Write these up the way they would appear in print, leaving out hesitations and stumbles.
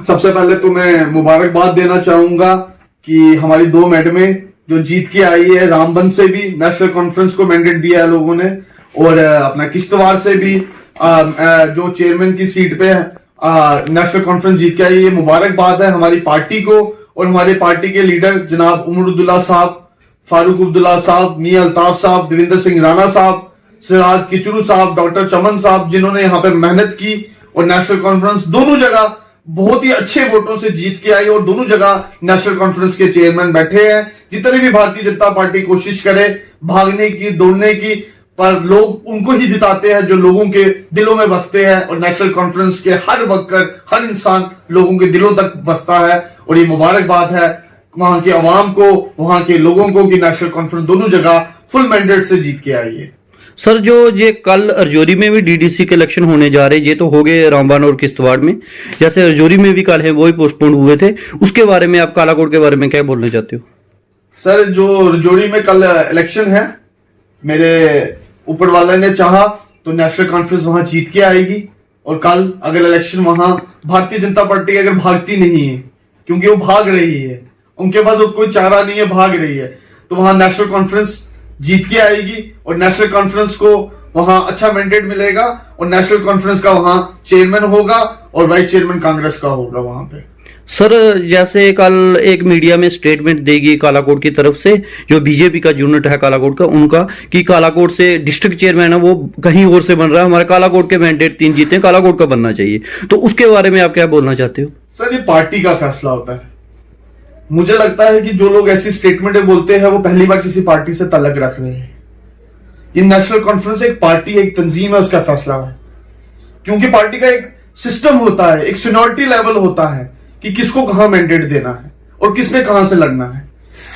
सबसे पहले तो मैं मुबारकबाद देना चाहूंगा कि हमारी दो मैडमें जो जीत के आई है, रामबन से भी नेशनल कॉन्फ्रेंस को मैंडेट दिया है लोगों ने, और अपना किश्तवाड़ से भी जो चेयरमैन की सीट पे नेशनल कॉन्फ्रेंस जीत के आई है। मुबारकबाद है हमारी पार्टी को और हमारे पार्टी के लीडर जनाब उमर अब्दुल्ला साहब, फारूक अब्दुल्ला साहब, मियां अल्ताफ साहब, देवेंद्र सिंह राणा साहब, सिराज किचलू साहब, डॉक्टर चमन साहब, जिन्होंने यहाँ पे मेहनत की और नेशनल कॉन्फ्रेंस दोनों जगह बहुत ही अच्छे वोटों से जीत के आई और दोनों जगह नेशनल कॉन्फ्रेंस के चेयरमैन बैठे हैं। जितने भी भारतीय जनता पार्टी कोशिश करे भागने की, दौड़ने की, पर लोग उनको ही जिताते हैं जो लोगों के दिलों में बसते हैं, और नेशनल कॉन्फ्रेंस के हर वर्कर, हर इंसान लोगों के दिलों तक बसता है। और ये मुबारकबाद है वहां के अवाम को, वहां के लोगों को कि नेशनल कॉन्फ्रेंस दोनों जगह फुल मैंडेट से जीत के आई है। सर, जो ये कल अर्जोरी में भी डीडीसी के इलेक्शन होने जा रहे, ये तो हो गए रामबन और किश्तवाड़ में, जैसे अर्जोरी में भी कल है वही पोस्टपोन हुए थे, उसके बारे में आप कालाकोट के बारे में क्या बोलना चाहते हो? सर, जो अर्जोरी में कल इलेक्शन है, मेरे ऊपर वाले ने चाहा तो नेशनल कॉन्फ्रेंस वहां जीत के आएगी। और कल अगर इलेक्शन वहां भारतीय जनता पार्टी अगर भागती नहीं है, क्योंकि वो भाग रही है, उनके पास कोई चारा नहीं है, भाग रही है, तो वहां नेशनल कॉन्फ्रेंस जीत के आएगी और नेशनल कॉन्फ्रेंस को वहां अच्छा मैंडेट मिलेगा और नेशनल कॉन्फ्रेंस का वहां चेयरमैन होगा और वाइस चेयरमैन कांग्रेस का होगा वहां पे। सर, जैसे कल एक मीडिया में स्टेटमेंट देगी कालाकोट की तरफ से, जो बीजेपी का यूनिट है कालाकोट का, उनका कि कालाकोट से डिस्ट्रिक्ट चेयरमैन है वो कहीं और से बन रहा है, हमारे कालाकोट के मैंडेट 3 जीते, कालाकोट का बनना चाहिए, तो उसके बारे में आप क्या बोलना चाहते हो? सर, ये पार्टी का फैसला होता है। मुझे लगता है कि जो लोग ऐसी स्टेटमेंट बोलते हैं वो पहली बार किसी पार्टी से तलक रख रहे हैं। ये नेशनल कॉन्फ्रेंस एक पार्टी है, एक तंजीम है, उसका फैसला है, क्योंकि पार्टी का एक सिस्टम होता है, एक सीनियरिटी लेवल होता है कि किसको कहां मैंडेट देना है और किसने कहां से लड़ना है।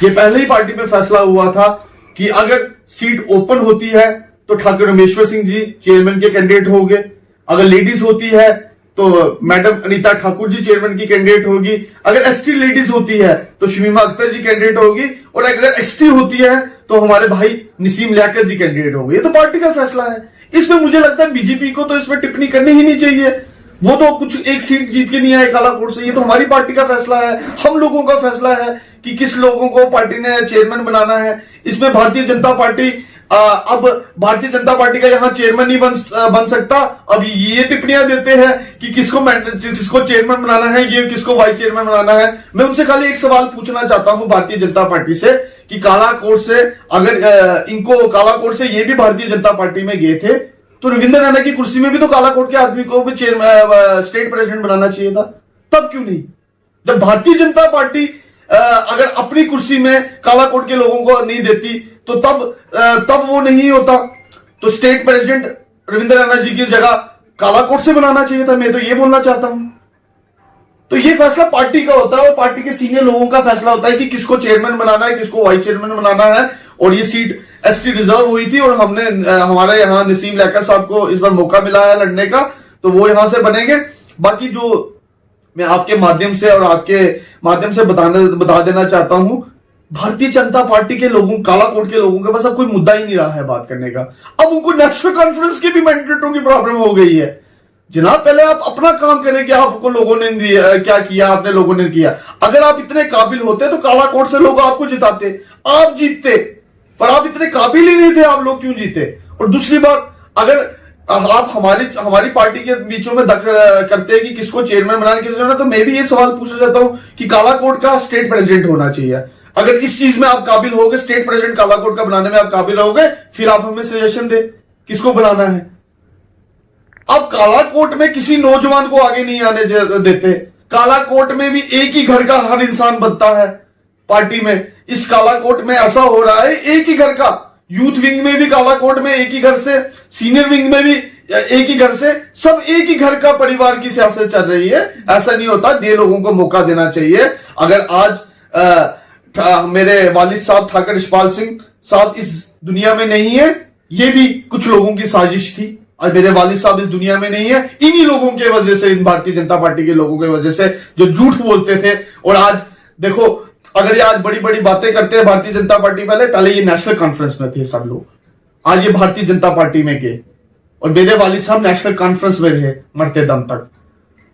ये पहले ही पार्टी में फैसला हुआ था कि अगर सीट ओपन होती है तो ठाकुर रमेश्वर सिंह जी चेयरमैन के कैंडिडेट होंगे, अगर लेडीज होती है तो मैडम अनीता ठाकुर जी चेयरमैन की कैंडिडेट होगी, अगर एसटी लेडीज होती है तो शमीमा अख्तर जी कैंडिडेट होगी, और अगर एसटी होती है तो हमारे भाई नसीम लियाकत जी कैंडिडेट होंगे। ये तो पार्टी का फैसला है। इसमें मुझे लगता है बीजेपी को तो इसमें टिप्पणी करनी ही नहीं चाहिए। वो तो कुछ एक सीट जीत के नहीं आए कालाकोट से, ये तो हमारी पार्टी का फैसला है, हम लोगों का फैसला है कि किस लोगों को पार्टी ने चेयरमैन बनाना है। इसमें भारतीय जनता पार्टी अब भारतीय जनता पार्टी का यहां चेयरमैन नहीं बन सकता। अब ये टिप्पणियां देते हैं कि किसको चेयरमैन बनाना है, ये किसको वाइस चेयरमैन बनाना है। मैं उनसे खाली एक सवाल पूछना चाहता हूं भारतीय जनता पार्टी से कि कालाकोट से अगर इनको कालाकोट से ये भी भारतीय जनता पार्टी में गए थे तो रविंद्र रैना की कुर्सी में भी तो कालाकोट के आदमी को भी चेयरमैन स्टेट प्रेसिडेंट बनाना चाहिए था, तब क्यों नहीं? जब भारतीय जनता पार्टी अगर अपनी कुर्सी में कालाकोट के लोगों को नहीं देती तो तब वो नहीं होता, तो स्टेट प्रेसिडेंट रविंद्र रैना जी की जगह कालाकोट से बनाना चाहिए था। मैं तो ये बोलना चाहता हूं। तो ये फैसला पार्टी का होता है और पार्टी के सीनियर लोगों का फैसला होता है कि किसको चेयरमैन बनाना है, किसको वाइस चेयरमैन बनाना है। और ये सीट एसटी रिजर्व हुई थी और हमने हमारे यहाँ नसीम लियाकत साहब को इस बार मौका मिला है लड़ने का, तो वो यहां से बनेंगे। बाकी जो मैं आपके माध्यम से और आपके माध्यम से बता देना चाहता हूं, भारतीय जनता पार्टी के लोगों, कालाकोट के लोगों के पास अब कोई मुद्दा ही नहीं रहा है बात करने का। अब उनको नेशनल कॉन्फ्रेंस की भी मैंडेटों की प्रॉब्लम हो गई है। जनाब, पहले आप अपना काम करें कि आपको लोगों ने क्या किया, आपने लोगों ने किया। अगर आप इतने काबिल होते तो कालाकोट से लोग आपको जिताते, आप जीतते, पर आप इतने काबिल ही नहीं थे, आप लोग क्यों जीते? और दूसरी बात, अगर आप हमारी पार्टी के बीचों में करते हैं कि किसको चेयरमैन बनाने किसको बनाना, तो मैं भी ये सवाल पूछना चाहता हूं कि कालाकोट का स्टेट प्रेसिडेंट होना चाहिए। अगर इस चीज में आप काबिल होगे, स्टेट प्रेसिडेंट कालाकोट का बनाने में आप काबिल रहोगे, फिर आप हमें सजेशन दे किसको बनाना है। अब कालाकोट में किसी नौजवान को आगे नहीं आने देते। कालाकोट में भी एक ही घर का हर इंसान बनता है पार्टी में। इस कालाकोट में ऐसा हो रहा है, एक ही घर का, यूथ विंग में भी कालाकोट में एक ही घर से, सीनियर विंग में भी एक ही घर से, सब एक ही घर का परिवार की सियासत चल रही है। ऐसा नहीं होता, ये लोगों को मौका देना चाहिए। अगर आज मेरे वालिद साहब ठाकुर यशपाल सिंह साहब इस दुनिया में नहीं है, ये भी कुछ लोगों की साजिश थी, और मेरे वालिद साहब इस दुनिया में नहीं है, इन्हीं लोगों के वजह से, इन भारतीय जनता पार्टी के लोगों की वजह से जो झूठ बोलते थे। और आज देखो, अगर ये आज बड़ी बड़ी बातें करते हैं भारतीय जनता पार्टी, पहले ये नेशनल कॉन्फ्रेंस में थे सब लोग, आज ये भारतीय जनता पार्टी में गए, और मेरे वालिद साहब नेशनल कॉन्फ्रेंस में रहे मरते दम तक।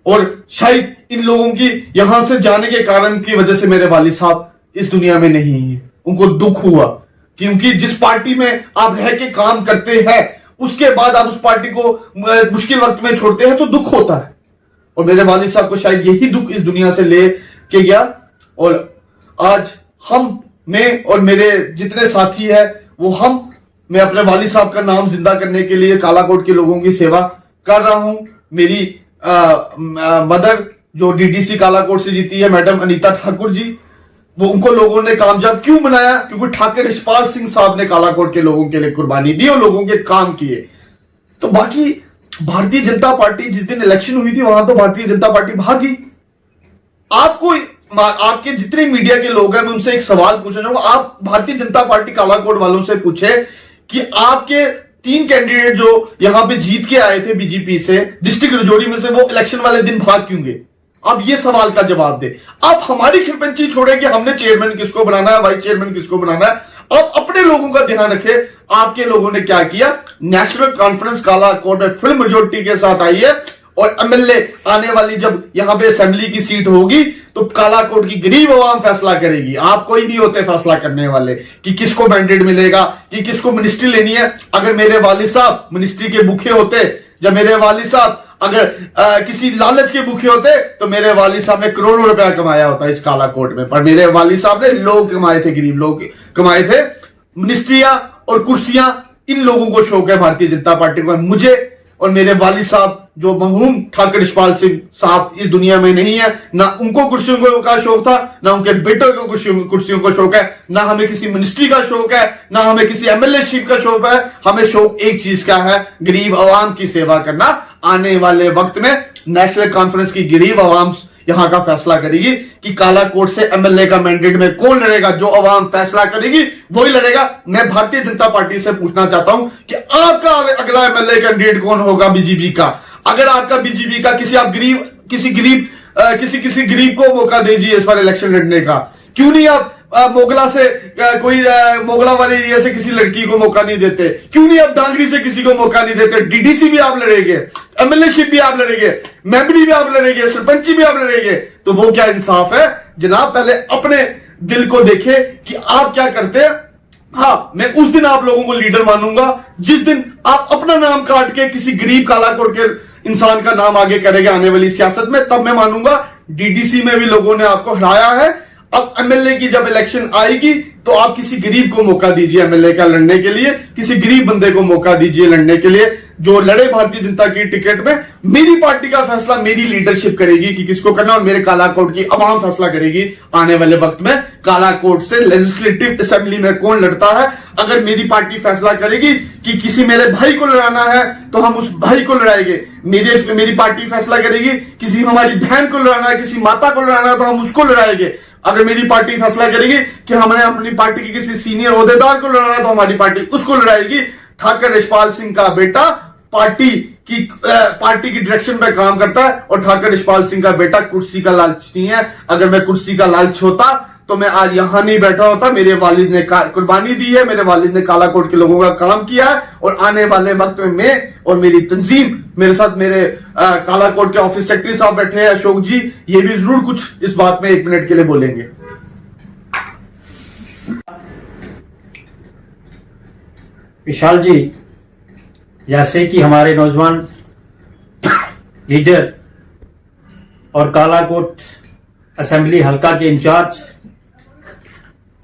और शायद इन लोगों की यहां से जाने के कारण की वजह से मेरे वालिद साहब इस दुनिया में नहीं है। उनको दुख हुआ क्योंकि जिस पार्टी में आप रह के काम करते हैं उसके बाद आप उस पार्टी को मुश्किल वक्त में छोड़ते हैं तो दुख होता है। और मेरे वालिद साहब को शायद यही दुख इस दुनिया से ले के गया। और आज मैं और मेरे जितने साथी है वो मैं अपने वालिद साहब का नाम जिंदा करने के लिए कालाकोट के लोगों की सेवा कर रहा हूं। मेरी मदर जो डीडीसी कालाकोट से जीती है, मैडम अनीता ठाकुर जी, वो उनको लोगों ने कामयाब क्यों बनाया? क्योंकि ठाकुर यशपाल सिंह साहब ने कालाकोट के लोगों के लिए कुर्बानी दी और लोगों के काम किए। तो बाकी भारतीय जनता पार्टी जिस दिन इलेक्शन हुई थी वहां तो भारतीय जनता पार्टी भागी। आपके जितने मीडिया के लोग हैं मैं उनसे एक सवाल पूछना चाहूंगा। आप भारतीय जनता पार्टी कालाकोट वालों से पूछे कि आपके 3 कैंडिडेट जो यहां पे जीत के आए थे बीजेपी से डिस्ट्रिक्ट रजौरी में से, वो इलेक्शन वाले दिन भाग क्यों गए? आप ये सवाल का जवाब दे। आप हमारी खिरपंची छोड़े कि हमने चेयरमैन किसको बनाना है, वाइस चेयरमैन किसको बनाना है। आप अपने लोगों का ध्यान रखें। आपके लोगों ने क्या किया? नेशनल कॉन्फ्रेंस कालाकोट में फुल मेजोरिटी के साथ आई है और एमएलए आने वाली जब यहां पे असेंबली की सीट होगी तो कालाकोट की गरीब आवाम फैसला करेगी। आप कोई नहीं होते फैसला करने वाले कि किसको मैंडेट मिलेगा, कि किसको मिनिस्ट्री लेनी है। अगर मेरे वालिद साहब मिनिस्ट्री के भूखे होते, जब मेरे वालिद साहब अगर किसी लालच के भूखे होते तो मेरे वालिद साहब ने करोड़ों रुपया कमाया होता इस कालाकोट में। पर मेरे वालिद साहब ने लोग कमाए थे, गरीब लोग कमाए थे। मिनिस्ट्रियां और कुर्सियां इन लोगों को शौक है भारतीय जनता पार्टी को। मुझे और मेरे वालिद साहब जो मरहूम ठाकुर यशपाल सिंह साहब इस दुनिया में नहीं है, ना उनको कुर्सियों का शौक था, ना उनके बेटों को कुर्सियों का शौक है, ना हमें किसी मिनिस्ट्री का शौक है, ना हमें किसी एमएलएशिप का शौक है। हमें शौक एक चीज का है, गरीब आवाम की सेवा करना। आने वाले वक्त में नेशनल कॉन्फ्रेंस की गरीब आवाम यहां का फैसला करेगी कि कालाकोट से एमएलए का मैंडेट में कौन लड़ेगा। जो आवाम फैसला करेगी वही लड़ेगा। मैं भारतीय जनता पार्टी से पूछना चाहता हूं कि आपका अगला एमएलए कैंडिडेट कौन होगा बीजेपी का? अगर आपका बीजेपी का किसी गरीब को मौका दीजिए इस बार इलेक्शन लड़ने का। क्यों नहीं आप मोगला से कोई मोगला वाले एरिया से किसी लड़की को मौका नहीं देते? क्यों नहीं आप डांगरी से किसी को मौका नहीं देते? डीडीसी भी आप लड़ेंगे, एमएलएशिप भी आप लड़ेंगे, मेंबरी भी आप लड़ेंगे, सरपंची भी आप लड़ेंगे। तो वो क्या इंसाफ है जनाब? पहले अपने दिल को देखे कि आप क्या करते हैं। हाँ, मैं उस दिन आप लोगों को लीडर मानूंगा जिस दिन आप अपना नाम काट के किसी गरीब कालाकोट के इंसान का नाम आगे करेंगे आने वाली सियासत में, तब मैं मानूंगा। डीडीसी में भी लोगों ने आपको हराया है। अब एमएलए की जब इलेक्शन आएगी तो आप किसी गरीब को मौका दीजिए एमएलए का लड़ने के लिए, किसी गरीब बंदे को मौका दीजिए लड़ने के लिए जो लड़े भारतीय जनता की टिकट में। मेरी पार्टी का फैसला मेरी लीडरशिप करेगी कि किसको करना, और मेरे कालाकोट की आवाम फैसला करेगी आने वाले वक्त में कालाकोट से लेजिस्लेटिव असेंबली में कौन लड़ता है। अगर मेरी पार्टी फैसला करेगी कि किसी मेरे भाई को लड़ाना है तो हम उस भाई को लड़ाएंगे। मेरी पार्टी फैसला करेगी किसी हमारी बहन को लड़ाना है, किसी माता को लड़ाना है तो हम उसको लड़ाएंगे। अगर मेरी पार्टी फैसला करेगी कि हमें अपनी पार्टी के किसी सीनियर ओहदेदार को लड़ाना है तो हमारी पार्टी उसको लड़ाएगी। ठाकुर यशपाल सिंह का बेटा पार्टी की डायरेक्शन पे काम करता है और ठाकुर यशपाल सिंह का बेटा कुर्सी का लालच नहीं है। अगर मैं कुर्सी का लालच होता तो मैं आज यहां नहीं बैठा होता। मेरे वालिद ने कुर्बानी दी है, मेरे वालिद ने कालाकोट के लोगों का काम किया है और आने वाले वक्त में मैं और मेरी तंजीम, मेरे साथ मेरे कालाकोट के ऑफिस सेक्रेटरी साहब बैठे हैं अशोक जी, ये भी जरूर कुछ इस बात में 1 मिनट के लिए बोलेंगे। विशाल जी, जैसे कि हमारे नौजवान लीडर और कालाकोट असेंबली हल्का के इंचार्ज,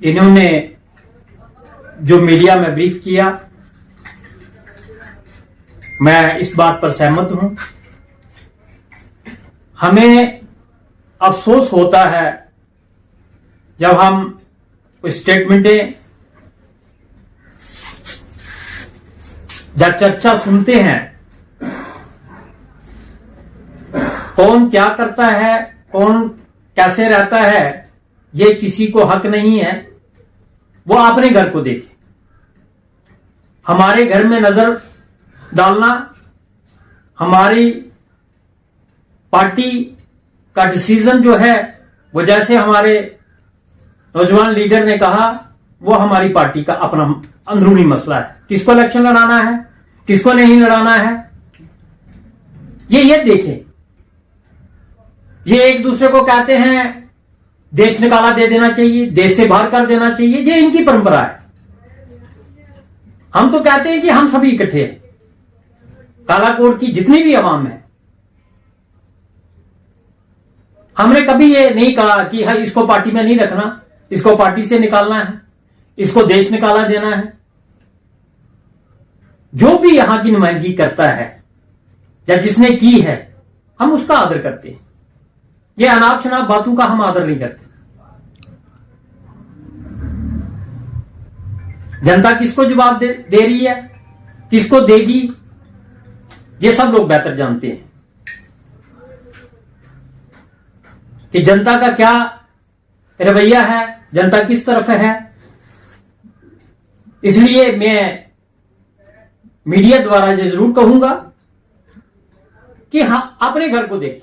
इन्होंने जो मीडिया में ब्रीफ किया, मैं इस बात पर सहमत हूं। हमें अफसोस होता है जब हम कोई स्टेटमेंटें या चर्चा सुनते हैं, कौन क्या करता है, कौन कैसे रहता है, ये किसी को हक नहीं है। वो अपने घर को देखे। हमारे घर में नजर डालना हमारी पार्टी का डिसीजन जो है, वो जैसे हमारे नौजवान लीडर ने कहा, वो हमारी पार्टी का अपना अंदरूनी मसला है। किसको इलेक्शन लड़ाना है, किसको नहीं लड़ाना है, ये देखें। ये एक दूसरे को कहते हैं देश निकाला दे देना चाहिए, देश से बाहर कर देना चाहिए, ये इनकी परंपरा है। हम तो कहते हैं कि हम सभी इकट्ठे हैं, कालाकोट की जितनी भी आवाम है। हमने कभी ये नहीं कहा कि हाँ इसको पार्टी में नहीं रखना, इसको पार्टी से निकालना है, इसको देश निकाला देना है। जो भी यहां की नुमाइंदगी करता है या जिसने की है, हम उसका आदर करते हैं। ये अनाप शनाप बातों का हम आदर नहीं करते। जनता किसको जवाब दे रही है, किसको देगी, ये सब लोग बेहतर जानते हैं कि जनता का क्या रवैया है, जनता किस तरफ है। इसलिए मैं मीडिया द्वारा ये जरूर कहूंगा कि हाँ अपने घर को देखिए।